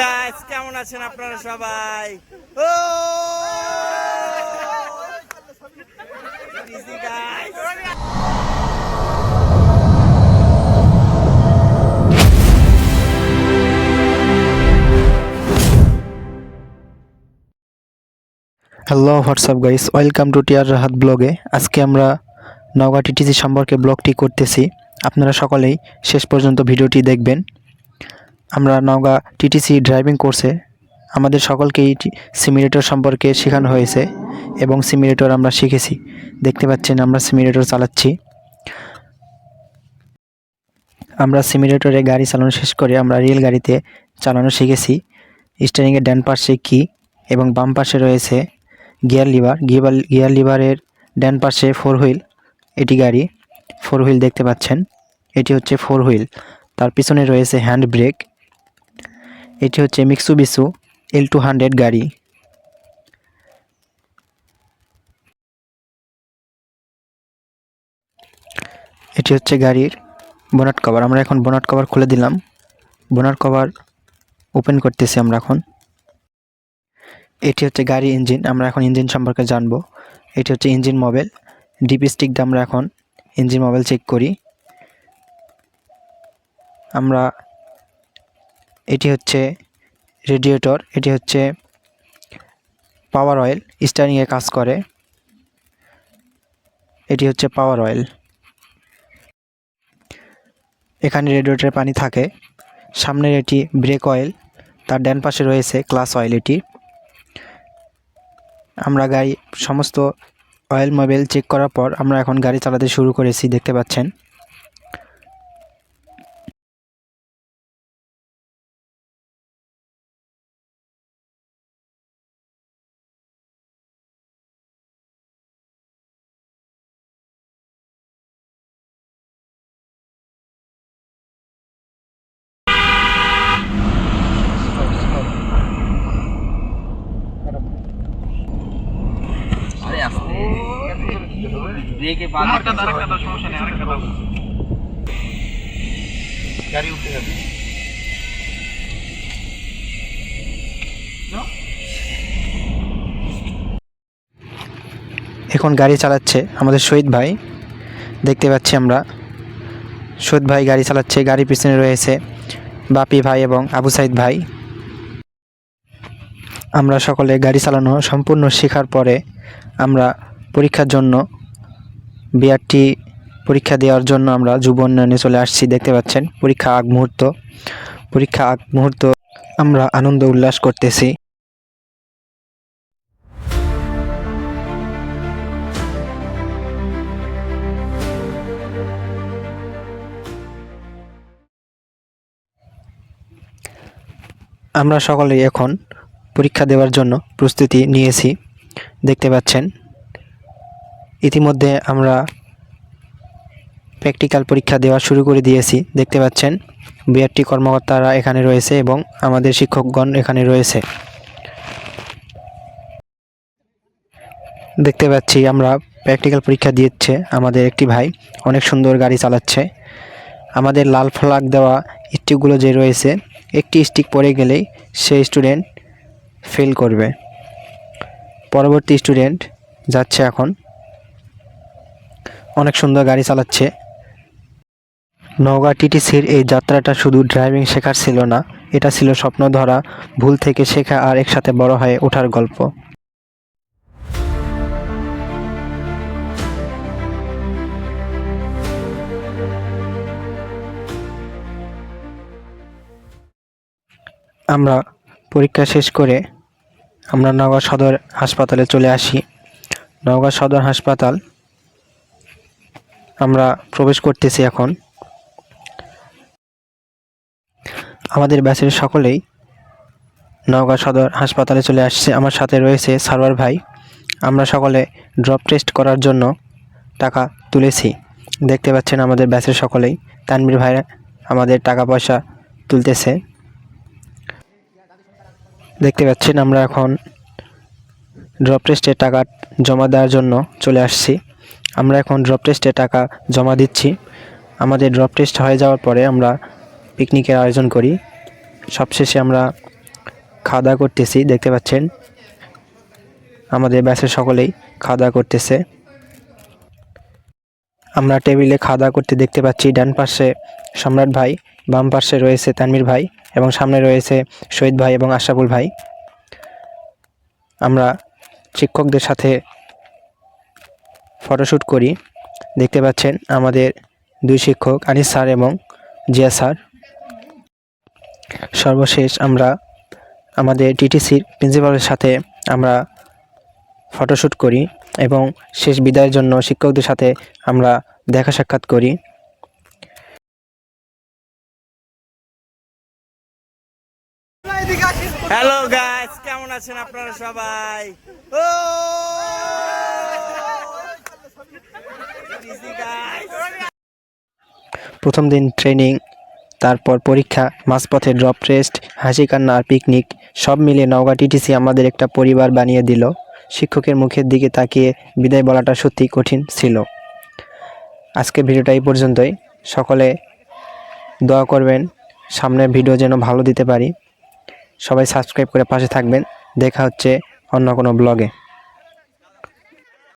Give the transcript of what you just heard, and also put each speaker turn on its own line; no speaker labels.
Guys, কেমন আছেন আপনারা সবাই? ও ইজি guys.
Hello WhatsApp guys, welcome to TR Rahat ব্লগে। আজকে আমরা নওগাঁ টিটিসি সম্পর্কে ব্লগটি করতেছি। আপনারা সকলেই শেষ পর্যন্ত ভিডিওটি দেখবেন। আমরা নওগাঁ টিটিসি ড্রাইভিং কোর্সে আমাদের সকলকেই সিমুলেটর সম্পর্কে শেখানো হয়েছে এবং সিমুলেটর আমরা শিখেছি। দেখতে পাচ্ছেন আমরা সিমুলেটর চালাচ্ছি। আমরা সিমুলেটরে গাড়ি চালানো শেষ করে আমরা রেল গাড়িতে চালানো শিখেছি। স্টিয়ারিংয়ের ডান পাশে কি এবং বাম পাশে রয়েছে গিয়ার লিভারের ডান পাশে 4 হুইল। এটি গাড়ি 4 হুইল দেখতে পাচ্ছেন, এটি হচ্ছে 4 হুইল। তার পিছনে রয়েছে হ্যান্ড ব্রেক। এটি হচ্ছে মিৎসুবিশি L200 গাড়ি। এটি হচ্ছে গাড়ির বোনাট কভার। আমরা এখন বোনাট কভার খুলে দিলাম। বোনাট কভার ওপেন করতেছি আমরা এখন। এটি হচ্ছে গাড়ি ইঞ্জিন। আমরা এখন ইঞ্জিন সম্পর্কে জানবো। এটি হচ্ছে ইঞ্জিন মোবিল। ডিপ স্টিক দিয়ে আমরা এখন ইঞ্জিন মোবিল চেক করি। এটি হচ্ছে রেডিয়েটর। এটি হচ্ছে পাওয়ার অয়েল, স্টিয়ারিংয়ে কাজ করে। এটি হচ্ছে পাওয়ার অয়েল। এখানে রেডিয়েটরে পানি থাকে। সামনের এটি ব্রেক অয়েল, তার ডান পাশে রয়েছে ক্লাস অয়েল। এটি আমরা গাড়ি সমস্ত অয়েল মোবিল চেক করার পর আমরা এখন গাড়ি চালাতে শুরু করেছি, দেখতে পাচ্ছেন।
ব্রেকে বাদ একটা দাও, সমস্যা নেই, আরেকটা দাও। গাড়ি উঠে যাবে।
এখন গাড়ি চালাচ্ছে আমাদের শহীদ ভাই, দেখতে পাচ্ছি আমরা। শহীদ ভাই গাড়ি চালাচ্ছে। গাড়ির পিছনে রয়েছে বাপি ভাই এবং আবু সাইদ ভাই। আমরা সকলে গাড়ি চালানো সম্পূর্ণ শেখার পরে আমরা পরীক্ষার জন্য বিআরটি পরীক্ষা দেওয়ার জন্য আমরা যুব উন্নয়নে চলে আসছি, দেখতে পাচ্ছেন। পরীক্ষা আগ মুহূর্ত আমরা আনন্দ উল্লাস করতেছি। আমরা সকলেই এখন পরীক্ষা দেওয়ার জন্য প্রস্তুতি নিয়েছি, দেখতে পাচ্ছেন। ইতিমধ্যে আমরা প্র্যাকটিক্যাল পরীক্ষা দেওয়া শুরু করে দিয়েছি, দেখতে পাচ্ছেন। বিআরটি কর্মকর্তারা এখানে রয়েছে এবং আমাদের শিক্ষকগণ এখানে রয়েছে, দেখতে পাচ্ছি। আমরা প্র্যাকটিক্যাল পরীক্ষা দিচ্ছে আমাদের একটি ভাই, অনেক সুন্দর গাড়ি চালাচ্ছে। আমাদের লাল ফ্ল্যাগ দেওয়া স্টিকগুলো যে রয়েছে, একটি স্টিক পড়ে গেলেই সেই স্টুডেন্ট ফেল করবে। পরবর্তী স্টুডেন্ট যাচ্ছে এখন, অনেক সুন্দর গাড়ি চালাচ্ছে। নওগাঁ টিটিসির এই যাত্রাটা শুধু ড্রাইভিং শেখার ছিল না, এটা ছিল স্বপ্ন ধরা, ভুল থেকে শেখা আর একসাথে বড় হয়ে ওঠার গল্প। আমরা পরীক্ষা শেষ করে আমরা নওগাঁ সদর হাসপাতালে চলে আসি। নওগাঁ সদর হাসপাতাল আমরা প্রবেশ করতেছি এখন। আমাদের ব্যাচের সকলেই নওগাঁ সদর হাসপাতালে চলে আসছে। আমার সাথে রয়েছে সার্ভার ভাই। আমরা সকলে ড্রপ টেস্ট করার জন্য টাকা তুলেছি, দেখতে পাচ্ছেন। আমাদের ব্যাচের সকলেই তানভীর ভাই আমাদের টাকা পয়সা তুলতেছে, দেখতে পাচ্ছেন। আমরা এখন ড্রপ টেস্টের টাকা জমা দেওয়ার জন্য চলে আসছি। আমরা এখন ড্রপ টেস্টে টাকা জমা দিচ্ছি। আমাদের ড্রপ টেস্ট হয়ে যাওয়ার পরে আমরা পিকনিকের আয়োজন করি। সবশেষে আমরা খাওয়া দাওয়া করতেছি, দেখতে পাচ্ছেন আমাদের ব্যাচের সকলেই খাওয়া দাওয়া করতেছে। আমরা টেবিলে খাওয়া দাওয়া করতে দেখতে পাচ্ছি ডান পাশে সম্রাট ভাই, বাম পাশে রয়েছে তানভীর ভাই এবং সামনে রয়েছে শহীদ ভাই এবং আশরাফুল ভাই। আমরা শিক্ষকদের সাথে ফটোশ্যুট করি, দেখতে পাচ্ছেন আমাদের দুই শিক্ষক আনিস স্যার এবং জিয়া স্যার। সর্বশেষ আমরা আমাদের টিটিসির প্রিন্সিপালের সাথে আমরা ফটোশ্যুট করি এবং শেষ বিদায়ের জন্য শিক্ষকদের সাথে আমরা দেখা সাক্ষাৎ করি।
হ্যালো গাইস, কেমন আছেন আপনারা সবাই? ও
প্রথম দিন ট্রেনিং, তারপর পরীক্ষা, মাঝপথে ড্রপ টেস্ট, হাসি কান্না আর পিকনিক, সব মিলিয়ে নওগাঁ টিটিসি আমাদের একটা পরিবার বানিয়ে দিল। শিক্ষকের মুখের দিকে তাকিয়ে বিদায় বলাটা সত্যি কঠিন ছিল। আজকে ভিডিওটা এই পর্যন্তই। সকলে দোয়া করবেন সামনের ভিডিও যেন ভালো দিতে পারি। সবাই সাবস্ক্রাইব করে পাশে থাকবেন। দেখা হচ্ছে অন্য কোনো ব্লগে।